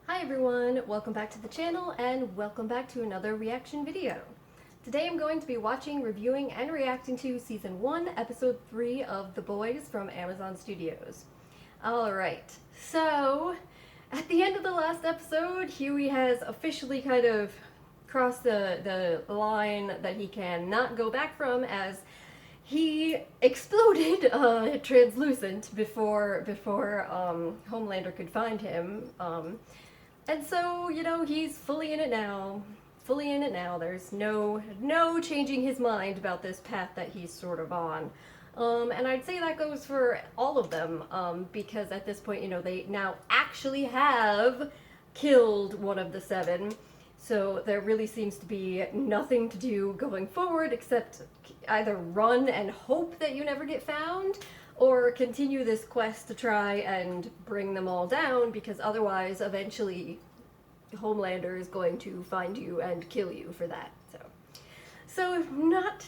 Hi everyone, welcome back to the channel and welcome back to another reaction video. Today I'm going to be watching, reviewing, and reacting to Season 1, Episode 3 of The Boys from Amazon Studios. Alright, so at the end of the last episode, Huey has officially kind of crossed the line that he can not go back from, as he exploded translucent before Homelander could find him. And so, you know, he's fully in it now. Fully in it now. There's no changing his mind about this path that he's sort of on. And I'd say that goes for all of them, because at this point, you know, they now actually have killed one of the seven. So there really seems to be nothing to do going forward except either run and hope that you never get found, or continue this quest to try and bring them all down, because otherwise eventually Homelander is going to find you and kill you for that. So not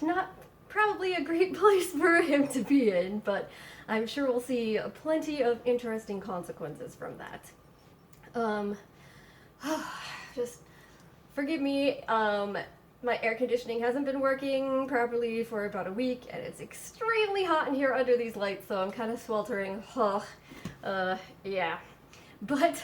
probably a great place for him to be in, but I'm sure we'll see plenty of interesting consequences from that. Just forgive me, my air conditioning hasn't been working properly for about a week, and it's extremely hot in here under these lights, so I'm kind of sweltering. Yeah. But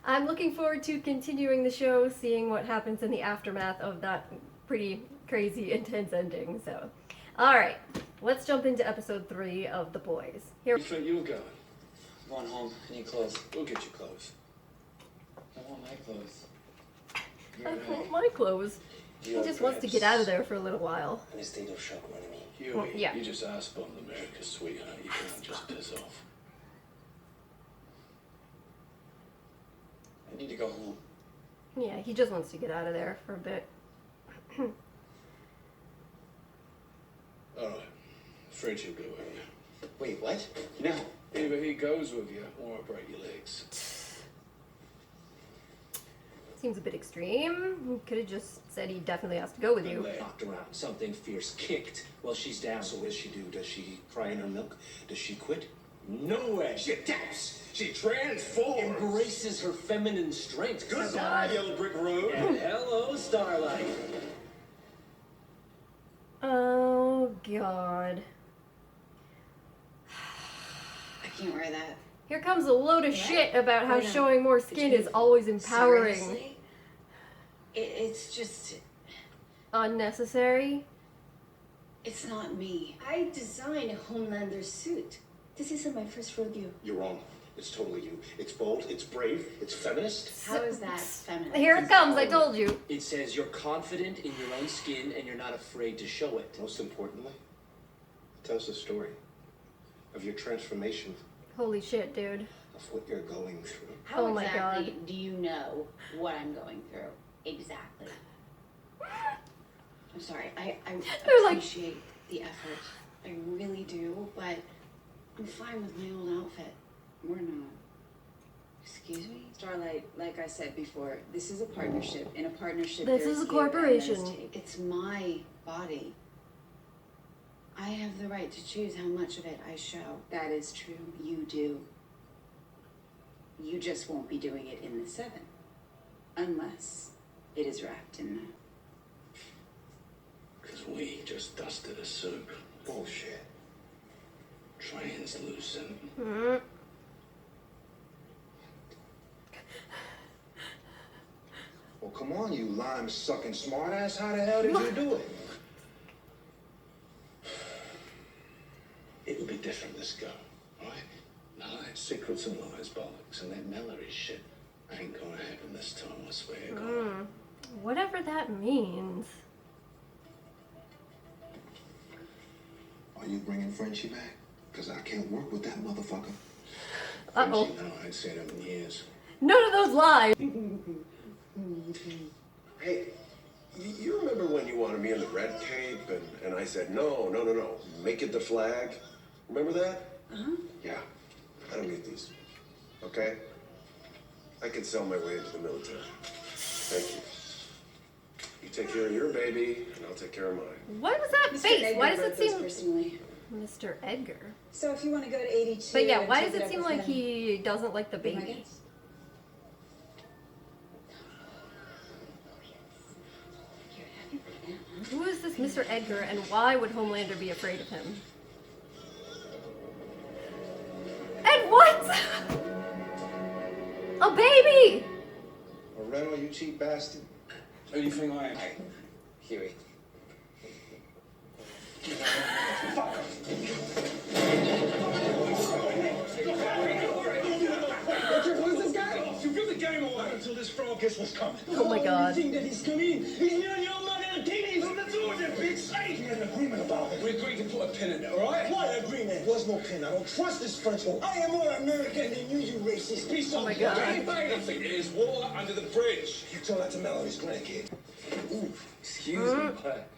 I'm looking forward to continuing the show, seeing what happens in the aftermath of that pretty crazy, intense ending, so. Alright, let's jump into episode 3 of The Boys. Here. Where do you think you're going? I'm going home. I need clothes. We'll get you clothes. I want my clothes. I want my clothes. He just wants to get out of there for a little while. In a state of shock, my enemy. Huey, Well, yeah. You just ass-bummed America's sweetheart. You can't just piss off. I need to go home. Yeah, he just wants to get out of there for a bit. Alright. Afraid she'll go with you. Wait, what? No. Either he goes with you, or I'll break your legs. Seems a bit extreme. Could have just said he definitely has to go with you. Knocked around. Something fierce kicked while she's down. So what does she do? Does she cry in her milk? Does she quit? No way. She adapts. She transforms. Embraces her feminine strength. Goodbye, Yellow Brick Road. And hello, Starlight. Oh, God. I can't wear that. Here comes a load of Yeah. shit about how Why not? showing more skin is always empowering. Seriously? It's just, Unnecessary. it's not me. I designed Homelander's suit. This isn't my first rodeo. You're wrong. It's totally you. It's bold, it's brave, it's feminist. How is that feminine? Here it comes, I told you. It says you're confident in your own skin and you're not afraid to show it. Most importantly, it tells the story of your transformation, Holy shit, dude. of what you're going through. How Oh my exactly God. do you know what I'm going through? Exactly. I'm sorry. I They're like- appreciate the effort. I really do, but I'm fine with my old outfit. We're not. Excuse me? Starlight, like I said before, this is a partnership. In a partnership, This there's is a give and corporation. there's take. It's my body. I have the right to choose how much of it I show. That is true. You do. You just won't be doing it in the 7. Unless it is wrapped in that. Because we just dusted a suit. Bullshit. Translucent. Mm. Well, come on, you lime-sucking smartass. How the hell did you do it? It'll be different this go, right? None of that secrets and lies bollocks and that Mallory shit ain't gonna happen this time, I swear to God. Whatever that means. Are you bringing Frenchie back? Because I can't work with that motherfucker. Uh-oh. Frenchie, no, I ain't seen him in years. None of those lies. Hey, you remember when you wanted me in the red cape and I said, no, make it the flag? Remember that? Uh-huh. Yeah, I don't need these, okay? I can sell my way into the military. Thank you. You take care of your baby, and I'll take care of mine. What was that Mr. face? Edgar Why does wrote it those seem... personally. Mr. Edgar. So if you want to go to 82, But yeah, and why take does it up seem with like him, he doesn't like the be my baby? guest. Who is this Mr. Edgar, and why would Homelander be afraid of him? And what? A baby! A rental, you cheap bastard. Who do you think I am? Huey. Who's this guy? You give the game away until this frog gets what's coming. Oh my god. You think that he's coming? He's near your mother and teenage on the door, that bitch. Hey, we had an agreement about it. We agreed to put a pin in it, alright? What agreement? Was no pin. I don't trust this Frenchman. I am more American than you racist piece of Oh my god. Nothing. There's water under the bridge. You tell that to Mallory's grandkid. Ooh, excuse me, but...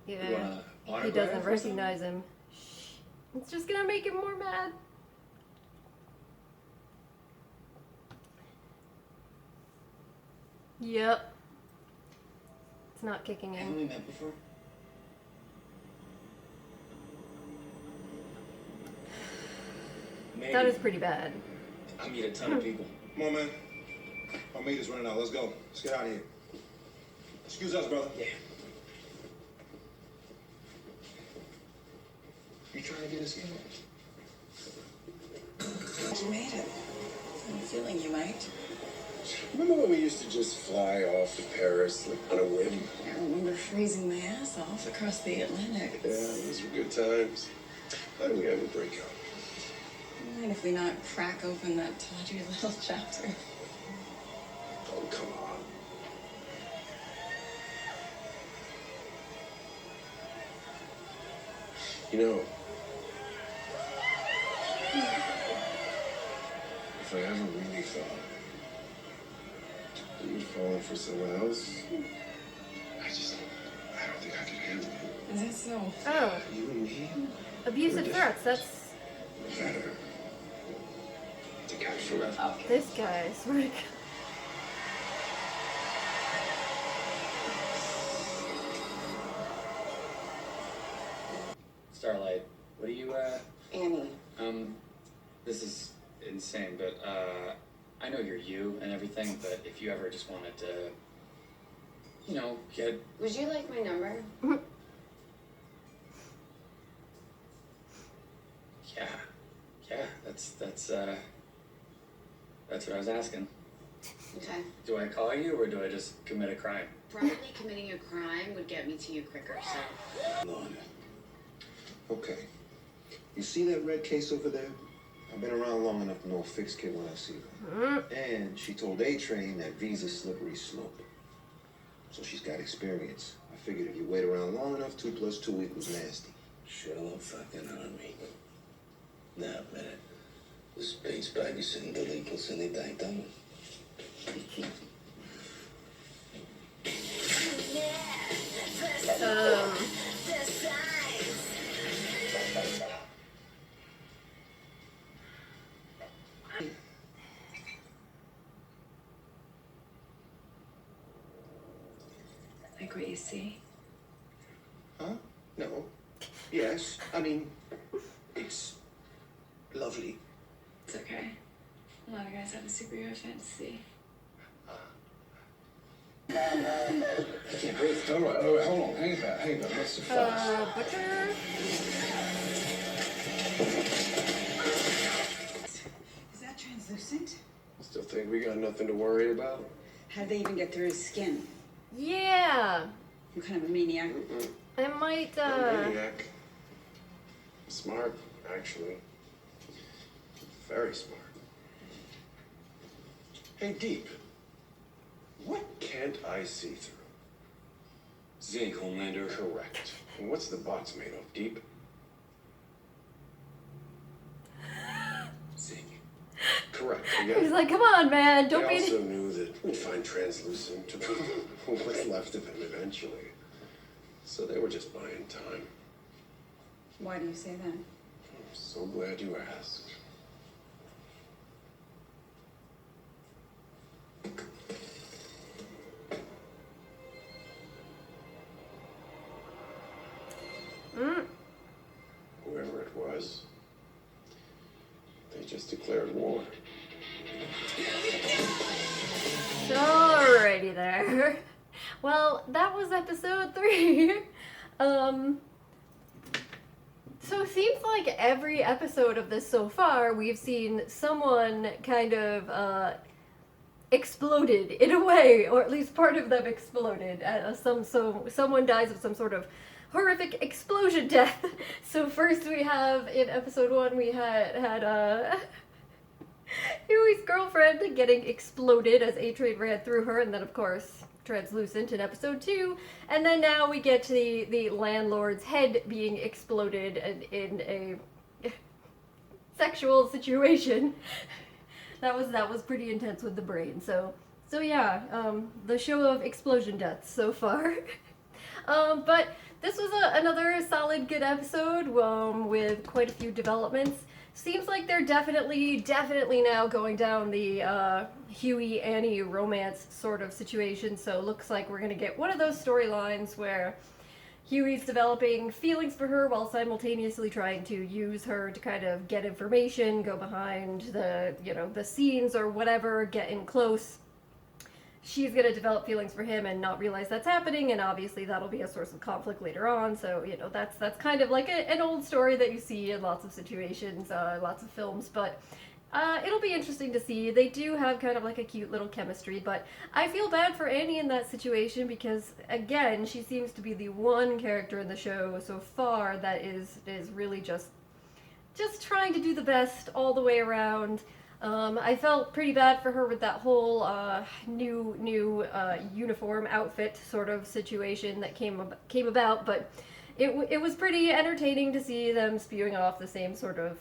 Yeah, he doesn't recognize him. Shh. It's just gonna make him more mad. Yep. It's not kicking Haven't in. we met before? Maybe. That is pretty bad. I meet a ton of people. Come on, man. Our meet is running out. Let's go. Let's get out of here. Excuse us, brother. Yeah. You trying to get us in? You made it. I'm feeling you might. Remember when we used to just fly off to Paris like on a whim? I remember freezing my ass off across the Atlantic. Yeah, those were good times. How do we ever break up? Mind if we not crack open that tawdry little chapter? Oh, come on. You know, if I ever really thought that you'd fallen for someone else, I don't think I could handle it. Is that so? Oh, You and me, abusive threats. That's better together forever. this guy. I swear to God. Starlight, what do you, Annie. this is insane, but, I know you're you and everything, but if you ever just wanted to, you know, get... Would you like my number? Yeah, that's what I was asking. Okay. Do I call you, or do I just commit a crime? Probably committing a crime would get me to you quicker, so. Lord. Okay. You see that red case over there? I've been around long enough to know a fixed kid when I see her. And she told A-Train that Visa's slippery slope. So she's got experience. I figured if you wait around long enough, 2 + 2 = nasty. Sherlock fucking Army. Now, a minute. The space babysitting delinquents any day, don't we? Like what you see? Huh? No. Yes. I mean, it's lovely. It's okay. A lot of guys have a superhero fantasy. I can't breathe. All right, hold on. Hang about. What's the fuss? Butcher. Is that translucent? Still think we got nothing to worry about? How'd they even get through his skin? Yeah. What kind of a maniac? I might, No maniac. Smart, actually. Very smart. Hey, Deep. What can't I see through? Zinc, Homelander. Correct. And what's the box made of, Deep? Zinc. Correct. He's Yeah. like, come on, man, don't They be. also knew that we'd find translucent what's left of him eventually. So they were just buying time. Why do you say that? I'm so glad you asked. Whoever it because they just declared war. Alrighty there. Well, that was episode 3. So it seems like every episode of this so far, we've seen someone kind of exploded in a way, or at least part of them exploded. Someone dies of some sort of horrific explosion death. So first we have, in episode 1, we had Huey's girlfriend getting exploded as A-Train ran through her, and then of course translucent in episode 2, and then now we get to the landlord's head being exploded in a sexual situation. That was pretty intense with the brain. So yeah, the show of explosion deaths so far. But this was another solid, good episode with quite a few developments. Seems like they're definitely now going down the Huey Annie romance sort of situation. So it looks like we're gonna get one of those storylines where Huey's developing feelings for her while simultaneously trying to use her to kind of get information, go behind the scenes or whatever, get in close. She's gonna develop feelings for him and not realize that's happening, and obviously that'll be a source of conflict later on. So that's kind of like an old story that you see in lots of situations, lots of films. But it'll be interesting to see. They do have kind of like a cute little chemistry, but I feel bad for Annie in that situation because again, she seems to be the one character in the show so far that is really just trying to do the best all the way around. I felt pretty bad for her with that whole new uniform outfit sort of situation that came about, but it was pretty entertaining to see them spewing off the same sort of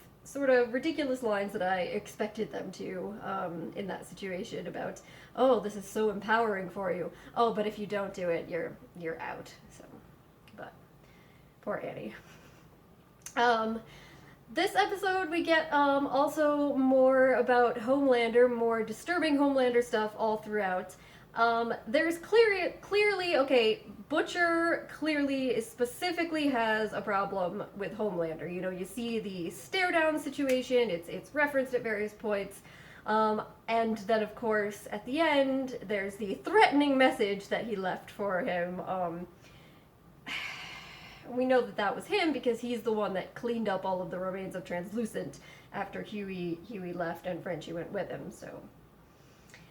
ridiculous lines that I expected them to in that situation about, oh, this is so empowering for you. Oh, but if you don't do it, you're out. So, but poor Annie. This episode we get also more about Homelander, more disturbing Homelander stuff all throughout. There's clearly, okay, Butcher clearly specifically has a problem with Homelander. You see the stare down situation, it's referenced at various points. And then of course at the end there's the threatening message that he left for him. We know that was him because he's the one that cleaned up all of the remains of Translucent after Huey left and Frenchie went with him. So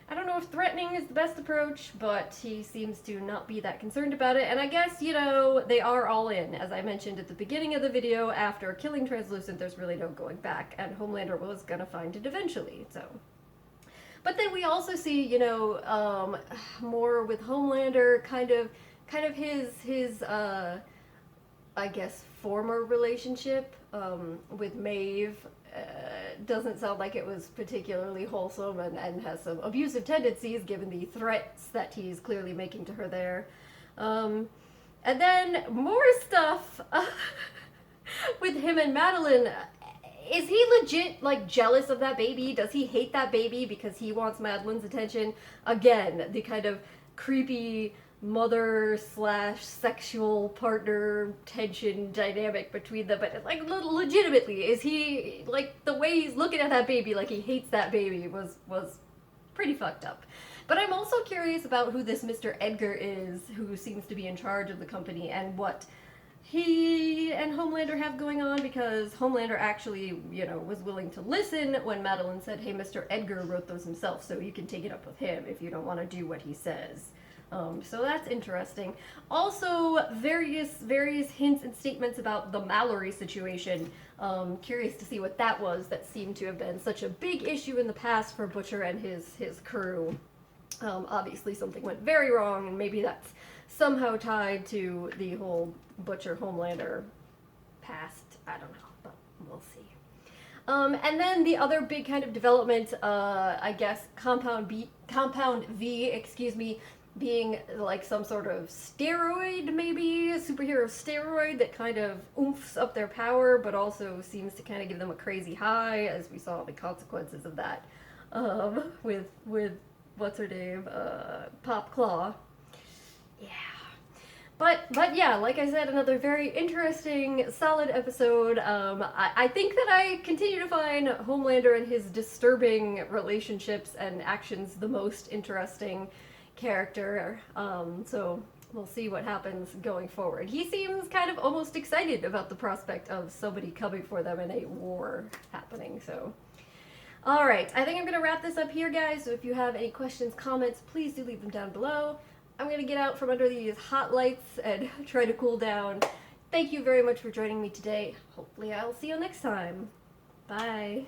I don't know if threatening is the best approach, but he seems to not be that concerned about it. And I guess, they are all in. As I mentioned at the beginning of the video, after killing Translucent, there's really no going back, and Homelander was gonna find it eventually, so. But then we also see, more with Homelander, kind of his I guess, former relationship with Maeve doesn't sound like it was particularly wholesome and has some abusive tendencies given the threats that he's clearly making to her there. And then more stuff with him and Madeline. Is he legit, jealous of that baby? Does he hate that baby because he wants Madeline's attention? Again, the kind of creepy mother/sexual partner tension dynamic between them, but legitimately, is he, the way he's looking at that baby, he hates that baby, was pretty fucked up. But I'm also curious about who this Mr. Edgar is, who seems to be in charge of the company, and what he and Homelander have going on, because Homelander actually, was willing to listen when Madeline said, hey, Mr. Edgar wrote those himself, so you can take it up with him if you don't want to do what he says. So that's interesting. Also, various hints and statements about the Mallory situation. Curious to see what that was. That seemed to have been such a big issue in the past for Butcher and his crew. Obviously something went very wrong, and maybe that's somehow tied to the whole Butcher Homelander past. I don't know, but we'll see. And then the other big kind of development, I guess, Compound V, being some sort of steroid, maybe, a superhero steroid that kind of oomphs up their power, but also seems to kind of give them a crazy high, as we saw the consequences of that, with what's her name, Pop Claw. Yeah. But yeah, like I said, another very interesting, solid episode. I think that I continue to find Homelander and his disturbing relationships and actions the most interesting character. So we'll see what happens going forward. He seems kind of almost excited about the prospect of somebody coming for them and a war happening, so. Alright, I think I'm going to wrap this up here, guys, so if you have any questions, comments, please do leave them down below. I'm going to get out from under these hot lights and try to cool down. Thank you very much for joining me today. Hopefully I'll see you next time. Bye.